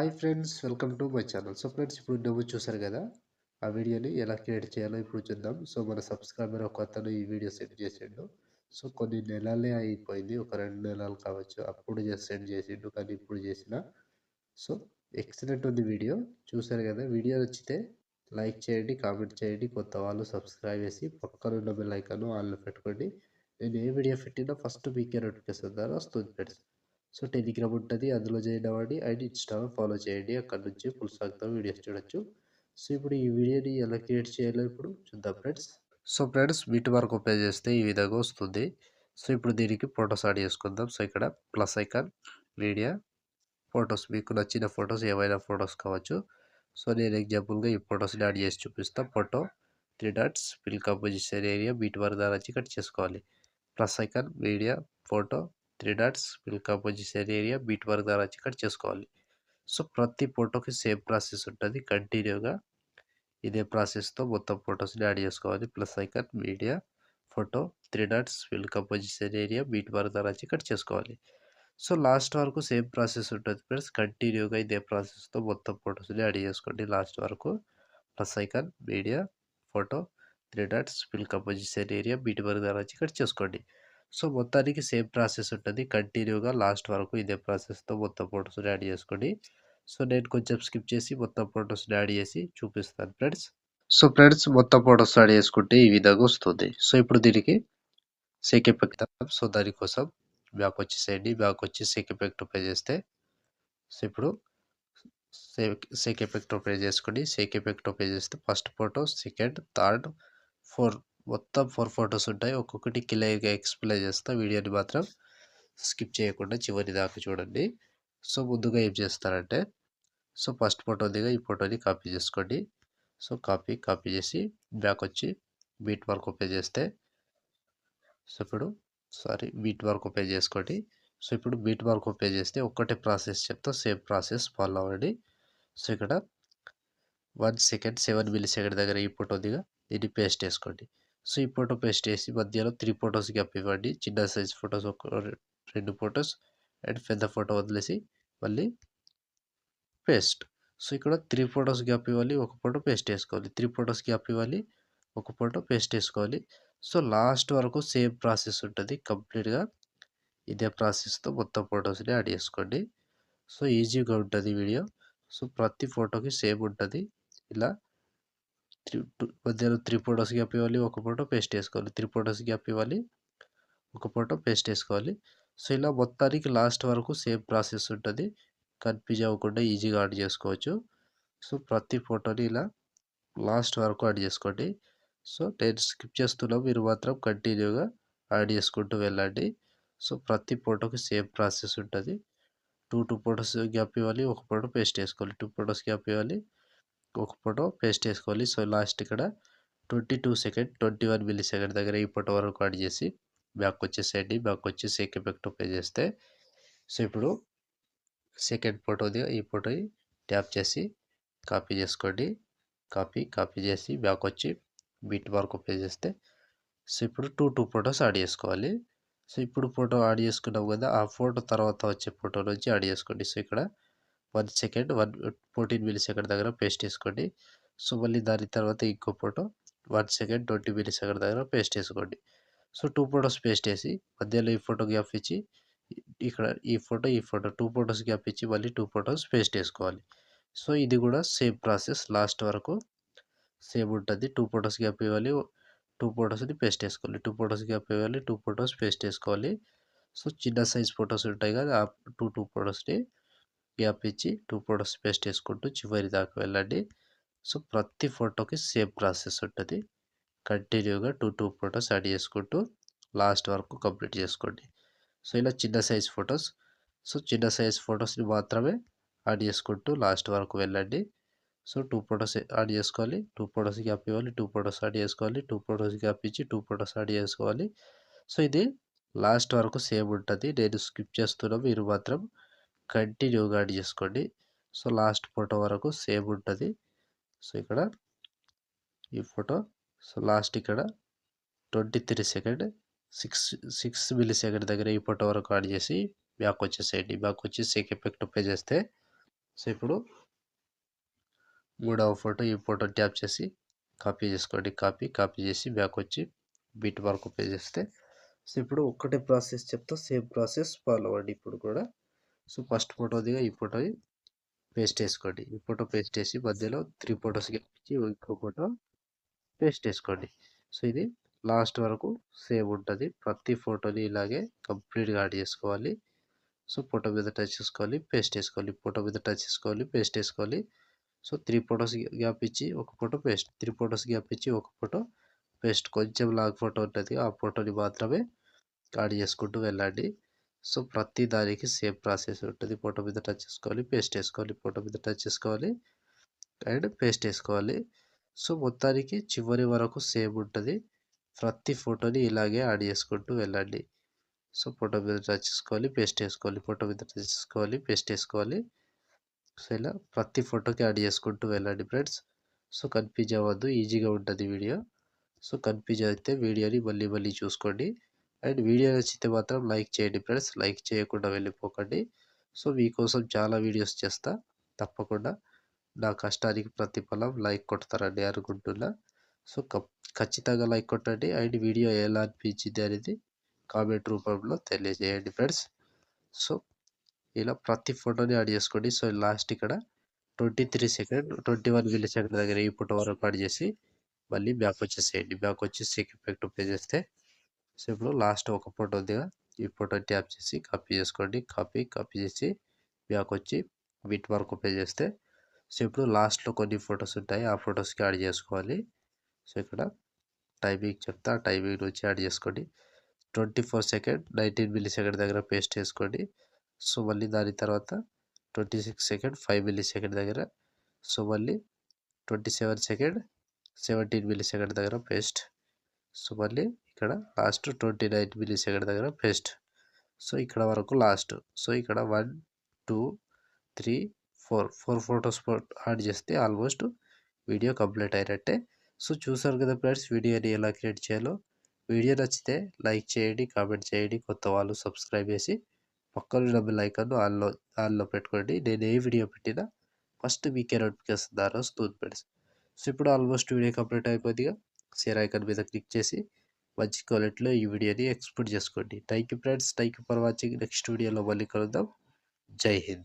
Hi friends, welcome to my channel. So friends, ఇప్పుడు demo చూసారు కదా! ఆ వీడియోని ఎలా క్రియేట్ చేయాలో ఇప్పుడు చూద్దాం. సో మన సబ్స్క్రైబర్ ఒకతను ఈ వీడియో సెండ్ చేసిండు. సో కొన్ని నెలలే అయిపోయింది. ఒక 2 నెలలు కావచ్చు. అప్పుడు సెండ్ చేసిండు. కానీ ఇప్పుడు చేసిన. సో ఎక్సలెంట్ ఉంది వీడియో. చూసారు కదా! వీడియో నచ్చితే లైక్ చేయండి, కామెంట్ చేయండి. కొత్త వాళ్ళు సబ్స్క్రైబ్ చేసి పక్కన ఉన్న బెల్ ఐకాన్ ఆన్‌లో పెట్టుకోండి. నేను ఏ వీడియో పెట్టినా ఫస్ట్ మీకే నోటిఫికేషన్ ద్వారా వస్తుంది ఫ్రెండ్స్. సో టెలిగ్రామ్ ఉంటుంది, అందులో జాయిన్ అవ్వండి. అండ్ ఇన్‌స్టాలో ఫాలో చేయండి. అక్కడ నుంచి ఫుల్ సాంగ్‌తో వీడియోస్ చూడొచ్చు. సో ఇప్పుడు ఈ వీడియోని ఎలా క్రియేట్ చేయాలో ఇప్పుడు చూద్దాం friends. So friends, meet open చేస్తే ఈ విధంగా వస్తుంది. సో ఇప్పుడు దీనికి ఫొటోస్ యాడ్ చేసుకుందాం. సో ఇక్కడ ప్లస్ ఐకాన్, మీడియా, ఫొటోస్, మీకు నచ్చిన ఫొటోస్ ఏవైనా ఫొటోస్ కావచ్చు. సో నేను ఎగ్జాంపుల్గా ఈ ఫొటోస్ని యాడ్ చేసి చూపిస్తాను. Photo 3 dots, fill composition area, beat వరకు దాని నుంచి కట్ చేసుకోవాలి. Plus icon, media, photo, 3 dots, fill composition area, beat వరకు దాని నుంచి కట్ చేసుకోవాలి. సో ప్రతి ఫోటోకి సేమ్ ప్రాసెస్ ఉంటుంది. కంటిన్యూగా ఇదే ప్రాసెస్తో మొత్తం ఫొటోస్ని యాడ్ చేసుకోవాలి. Plus icon, media, photo, 3 dots, fill composition area, beat వరకు దాని నుంచి కట్ చేసుకోవాలి. సో లాస్ట్ వరకు సేమ్ ప్రాసెస్ ఉంటుంది ఫ్రెండ్స్. కంటిన్యూగా ఇదే ప్రాసెస్తో మొత్తం ఫొటోస్ని యాడ్ చేసుకోండి లాస్ట్ వరకు. Plus icon, media, photo, 3 dots, fill composition area, beat వరకు దాని నుంచి కట్ చేసుకోండి. సో మొత్తానికి సేమ్ ప్రాసెస్ ఉంటుంది. కంటిన్యూగా లాస్ట్ వరకు ఇదే ప్రాసెస్తో మొత్తం ఫొటోస్ని యాడ్ చేసుకోండి. సో నేను కొంచెం స్కిప్ చేసి మొత్తం ఫొటోస్ని యాడ్ చేసి చూపిస్తాను ఫ్రెండ్స్. సో ఫ్రెండ్స్, మొత్తం ఫొటోస్ యాడ్ చేసుకుంటే ఈ విధంగా వస్తుంది. సో ఇప్పుడు దీనికి సేక్ ఎఫెక్ట్. సో దానికోసం బ్యాక్ వచ్చేసేయండి. బ్యాక్ వచ్చి సేక్ ఎఫెక్ట్ ఓపెన్ చేస్తే, సో ఇప్పుడు సేక్ ఎఫెక్ట్ ఓపెన్ చేసుకోండి. సేక్ ఎఫెక్ట్ ఓపెన్ చేస్తే ఫస్ట్ ఫోటో, సెకండ్, థర్డ్, 4 మొత్తం 4 ఫొటోస్ ఉంటాయి. ఒక్కొక్కటి క్లియర్గా ఎక్స్ప్లెయిన్ చేస్తా. వీడియోని మాత్రం స్కిప్ చేయకుండా చివరి దాకా చూడండి. సో ముందుగా ఏం చేస్తారంటే, సో ఫస్ట్ ఫోటో దిగా ఈ ఫోటోని కాపీ చేసుకోండి. సో కాపీ చేసి బ్యాక్ వచ్చి బీట్ మార్క్ ఓపెన్ చేస్తే, సో ఇప్పుడు బీట్ మార్క్ ఓపెన్ చేసుకోండి. సో ఇప్పుడు బీట్ మార్క్ ఓపెన్ చేస్తే ఒక్కటే ప్రాసెస్ చెప్తా, సేమ్ ప్రాసెస్ ఫాలో అవ్వండి. సో ఇక్కడ 1 సెకండ్ 7 మిల్లీ సెకండ్ దగ్గర ఈ ఫోటో దిగా దీన్ని పేస్ట్ వేసుకోండి. సో ఈ ఫోటో పేస్ట్ చేసి మధ్యలో 3 ఫొటోస్ గ్యాప్ ఇవ్వండి. చిన్న సైజ్ ఫొటోస్ ఒక 2 ఫొటోస్ అండ్ పెద్ద ఫోటో వదిలేసి మళ్ళీ పేస్ట్. సో ఇక్కడ 3 ఫొటోస్ గ్యాప్ ఇవ్వాలి, ఒక ఫోటో పేస్ట్ వేసుకోవాలి. 3 ఫొటోస్ గ్యాప్ ఇవ్వాలి, ఒక ఫోటో పేస్ట్ వేసుకోవాలి. సో లాస్ట్ వరకు సేమ్ ప్రాసెస్ ఉంటుంది. కంప్లీట్గా ఇదే ప్రాసెస్తో మొత్తం ఫొటోస్ని యాడ్ చేసుకోండి. సో ఈజీగా ఉంటుంది వీడియో. సో ప్రతి ఫోటోకి సేమ్ ఉంటుంది. ఇలా మధ్యలో 3 ఫొటోస్ గ్యాప్ ఇవ్వాలి, ఒక ఫోటో పేస్ట్ వేసుకోవాలి. 3 ఫొటోస్ గ్యాప్ ఇవ్వాలి, ఒక ఫోటో పేస్ట్ వేసుకోవాలి. సో ఇలా మొత్తానికి లాస్ట్ వరకు సేమ్ ప్రాసెస్ ఉంటుంది. కన్ఫ్యూజ్ అవ్వకుండా ఈజీగా యాడ్ చేసుకోవచ్చు. సో ప్రతి ఫోటోని ఇలా లాస్ట్ వరకు యాడ్ చేసుకోండి. సో నేను స్కిప్ చేస్తున్నా, మీరు మాత్రం కంటిన్యూగా యాడ్ చేసుకుంటూ వెళ్ళండి. సో ప్రతి ఫోటోకి సేమ్ ప్రాసెస్ ఉంటుంది. 2 ఫొటోస్ గ్యాప్ ఇవ్వాలి, ఒక ఫోటో పేస్ట్ వేసుకోవాలి. 2 ఫొటోస్ గ్యాప్ ఇవ్వాలి, ఒక ఫోటో పేస్ట్ వేసుకోవాలి. సో లాస్ట్ ఇక్కడ 22 సెకండ్ 21 మిల్లీ సెకండ్ దగ్గర ఈ ఫోటో వరకు యాడ్ చేసి బ్యాక్ వచ్చేసేయండి. బ్యాక్ వచ్చి సేక్ ఎఫెక్ట్ ఓపెన్ చేస్తే, సో ఇప్పుడు సెకండ్ ఫోటోది ఈ ఫోటోని ట్యాప్ చేసి కాపీ చేసుకోండి. కాపీ చేసి బ్యాక్ వచ్చి బీట్ మార్క్ ఓపెన్ చేస్తే, సో ఇప్పుడు 2 ఫొటోస్ యాడ్ చేసుకోవాలి. సో ఇప్పుడు ఫోటో యాడ్ చేసుకున్నాం కదా, ఆ ఫోటో తర్వాత వచ్చే ఫోటో నుంచి యాడ్ చేసుకోండి. సో ఇక్కడ 1 సెకండ్ 14 మిల్లీ సెకండ్ దగ్గర పేస్ట్ చేసుకోండి. సో మళ్ళీ దాని తర్వాత ఇంకో ఫోటో 1 సెకండ్ 20 మిల్లీ సెకండ్ దగ్గర పేస్ట్ వేసుకోండి. సో 2 ఫొటోస్ పేస్ట్ చేసి మధ్యలో ఈ ఫోటో గ్యాప్ ఇచ్చి ఇక్కడ ఈ ఫోటో 2 ఫొటోస్ గ్యాప్ ఇచ్చి మళ్ళీ 2 ఫొటోస్ పేస్ట్ వేసుకోవాలి. సో ఇది కూడా సేమ్ ప్రాసెస్ లాస్ట్ వరకు సేమ్ ఉంటుంది. 2 ఫొటోస్ గ్యాప్ ఇవ్వాలి, 2 ఫొటోస్ని పేస్ట్ వేసుకోవాలి. 2 ఫొటోస్ గ్యాప్ ఇవ్వాలి, 2 ఫొటోస్ పేస్ట్ వేసుకోవాలి. సో చిన్న సైజ్ ఫొటోస్ ఉంటాయి కదా, ఆ 2 ఫొటోస్ని గ్యాప్ ఇచ్చి 2 ఫొటోస్ పేస్ట్ వేసుకుంటూ చివరి దాకా వెళ్ళండి. సో ప్రతి ఫోటోకి సేమ్ ప్రాసెస్ ఉంటుంది. కంటిన్యూగా 2 ఫొటోస్ యాడ్ చేసుకుంటూ లాస్ట్ వరకు కంప్లీట్ చేసుకోండి. సో ఇలా చిన్న సైజ్ ఫొటోస్ని మాత్రమే యాడ్ చేసుకుంటూ లాస్ట్ వరకు వెళ్ళండి. సో 2 ఫొటోస్ యాడ్ చేసుకోవాలి, 2 ఫొటోస్ గ్యాప్ ఇవ్వాలి, 2 ఫొటోస్ యాడ్ చేసుకోవాలి, 2 ఫొటోస్ గ్యాప్ ఇచ్చి 2 ఫొటోస్ యాడ్ చేసుకోవాలి. సో ఇది లాస్ట్ వరకు సేమ్ ఉంటుంది. నేను స్కిప్ చేస్తున్నా, మీరు మాత్రం కంటిన్యూగా యాడ్ చేసుకోండి. సో లాస్ట్ ఫోటో వరకు సేమ్ ఉంటుంది. సో ఇక్కడ ఈ ఫోటో, సో లాస్ట్ ఇక్కడ 23 సెకండ్ 6 మిల్లీ సెకండ్ దగ్గర ఈ ఫోటో వరకు యాడ్ చేసి బ్యాక్ వచ్చేసేయండి. బ్యాక్ వచ్చి సేక్ ఎఫెక్ట్ ఓపెన్ చేస్తే, సో ఇప్పుడు మూడవ ఫోటో ఈ ఫోటో ట్యాప్ చేసి కాపీ చేసుకోండి. కాపీ చేసి బ్యాక్ వచ్చి బిట్ మార్క్ పే చేస్తే సో ఇప్పుడు ఒక్కటే ప్రాసెస్ చెప్తా, సేమ్ ప్రాసెస్ ఫాలో అవ్వండి ఇప్పుడు కూడా. సో ఫస్ట్ ఫోటోదిగా ఈ ఫోటో పేస్ట్ వేసుకోండి. ఈ ఫోటో పేస్ట్ వేసి మధ్యలో 3 ఫోటోస్ ఇచ్చి ఇంకో ఫోటో పేస్ట్ వేసుకోండి. సో ఇది లాస్ట్ వరకు సేమ్ ఉంటుంది. ప్రతి ఫోటోని ఇలాగే కంప్లీట్గా యాడ్ చేసుకోవాలి. సో ఫోటో మీద టచ్ చేసుకోవాలి, పేస్ట్ వేసుకోవాలి, ఫోటో మీద టచ్ చేసుకోవాలి, పేస్ట్ వేసుకోవాలి. సో 3 ఫోటోస్ గ్యాప్ ఇచ్చి ఒక ఫోటో పేస్ట్, 3 ఫోటోస్ గ్యాప్ ఇచ్చి ఒక ఫోటో పేస్ట్. కొంచెం లాంగ్ ఫోటో ఉంటుంది, ఆ ఫోటోని మాత్రమే యాడ్ చేసుకుంటూ వెళ్ళండి. సో ప్రతి దానికి సేమ్ ప్రాసెస్ ఉంటుంది. ఫోటో మీద టచ్ చేసుకోవాలి, పేస్ట్ వేసుకోవాలి, ఫోటో మీద టచ్ చేసుకోవాలి అండ్ పేస్ట్ వేసుకోవాలి. సో మొత్తానికి చివరి వరకు సేమ్ ఉంటుంది. ప్రతి ఫోటోని ఇలాగే యాడ్ చేసుకుంటూ వెళ్ళండి. సో ఫోటో మీద టచ్ చేసుకోవాలి, పేస్ట్ వేసుకోవాలి, ఫోటో మీద టచ్ చేసుకోవాలి, పేస్ట్ వేసుకోవాలి. సో ఇలా ప్రతి ఫోటోకి యాడ్ చేసుకుంటూ వెళ్ళండి ఫ్రెండ్స్. సో కన్ఫ్యూజ్ అవ్వద్దు, ఈజీగా ఉంటుంది వీడియో. సో కన్ఫ్యూజ్ అయితే వీడియోని మళ్ళీ మళ్ళీ చూసుకోండి. అండ్ వీడియో నచ్చితే మాత్రం లైక్ చేయండి ఫ్రెండ్స్, లైక్ చేయకుండా వెళ్ళిపోకండి. సో మీకోసం చాలా వీడియోస్ చేస్తా, తప్పకుండా నా కష్టానికి ప్రతిఫలం లైక్ కొడతారని అనుకుంటున్నా. సో ఖచ్చితంగా లైక్ కొట్టండి అండ్ వీడియో ఎలా అనిపించింది అనేది కామెంట్ రూపంలో తెలియజేయండి ఫ్రెండ్స్. సో ఇలా ప్రతి ఫోటోని యాడ్ చేసుకోండి. సో లాస్ట్ ఇక్కడ 23 సెకండ్ 21 మిల్లీ సెకండ్ దగ్గర ఈ ఫోటో వరకు యాడ్ చేసి మళ్ళీ బ్యాక్ వచ్చేసేయండి. బ్యాక్ వచ్చి సెక్ ఎఫెక్ట్ పే చేస్తే సో ఇప్పుడు లాస్ట్ ఒక ఫోటో ఉందిగా, ఈ ఫోటో ట్యాప్ చేసి కాపీ చేసుకోండి. కాపీ చేసి బ్యాక్ వచ్చి బిట్ మార్క్ పే చేస్తే సో ఇప్పుడు లాస్ట్లో కొన్ని ఫొటోస్ ఉంటాయి, ఆ ఫొటోస్కి యాడ్ చేసుకోవాలి. సో ఇక్కడ టైమింగ్ చెప్తా, ఆ టైమింగ్ నుంచి యాడ్ చేసుకోండి. 24 సెకండ్ 19 మిల్లీ సెకండ్ దగ్గర పేస్ట్ చేసుకోండి. సో మళ్ళీ దాని తర్వాత 26 సెకండ్ 5 మిల్లీ సెకండ్ దగ్గర, సో మళ్ళీ 27 సెకండ్ 17 మిల్లీ సెకండ్ దగ్గర పేస్ట్. సో మళ్ళీ ఇక్కడ లాస్ట్ 29 మిల్లీ సెకండ్ దగ్గర పేస్ట్. సో ఇక్కడ వరకు లాస్ట్. సో ఇక్కడ 1 2 3 4 ఫొటోస్ యాడ్ చేస్తే ఆల్మోస్ట్ వీడియో కంప్లీట్ అయినట్టే. సో చూసారు కదా ఫ్రెండ్స్ వీడియోని ఎలా క్రియేట్ చేయాలో. వీడియో నచ్చితే లైక్ చేయండి, కామెంట్ చేయండి, కొత్త వాళ్ళు సబ్స్క్రైబ్ చేసి పక్కన బెల్ ఐకాన్ ఆన్లో పెట్టుకోండి. నేను ఏ వీడియో పెట్టినా ఫస్ట్ మీకే నోటిఫికేషన్ ద్వారా వస్తుంది ఫ్రెండ్స్. సో ఇప్పుడు ఆల్మోస్ట్ వీడియో కంప్లీట్ అయిపోద్దిగా, షేర్ ఐకాన్ మీద క్లిక్ చేసి మంచి క్వాలిటీలో ఈ వీడియోని ఎక్స్పోర్ట్ చేసుకోండి. Thank you friends, thank you for watching. Next వీడియోలో మళ్ళీ కలుద్దాం. జై హింద్.